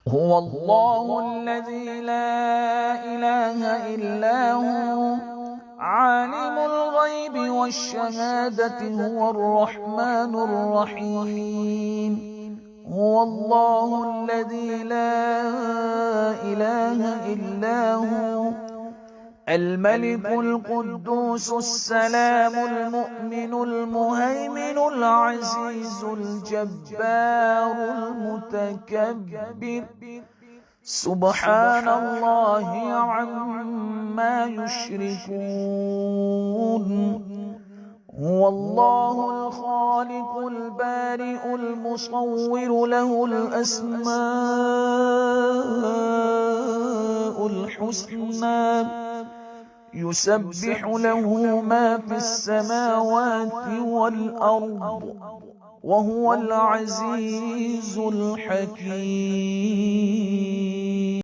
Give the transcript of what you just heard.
هو الله الذي لا إله إلا هو عالم الغيب والشهادة هو الرحمن الرحيم. هو الله الذي لا إله إلا هو الملك القدوس السلام المؤمن المهيمن العزيز الجبار المتكبر سبحان الله عما يشركون. هو الله الخالق البارئ المصور له الأسماء الحسنى يسبح له ما في السماوات والأرض وهو العزيز الحكيم.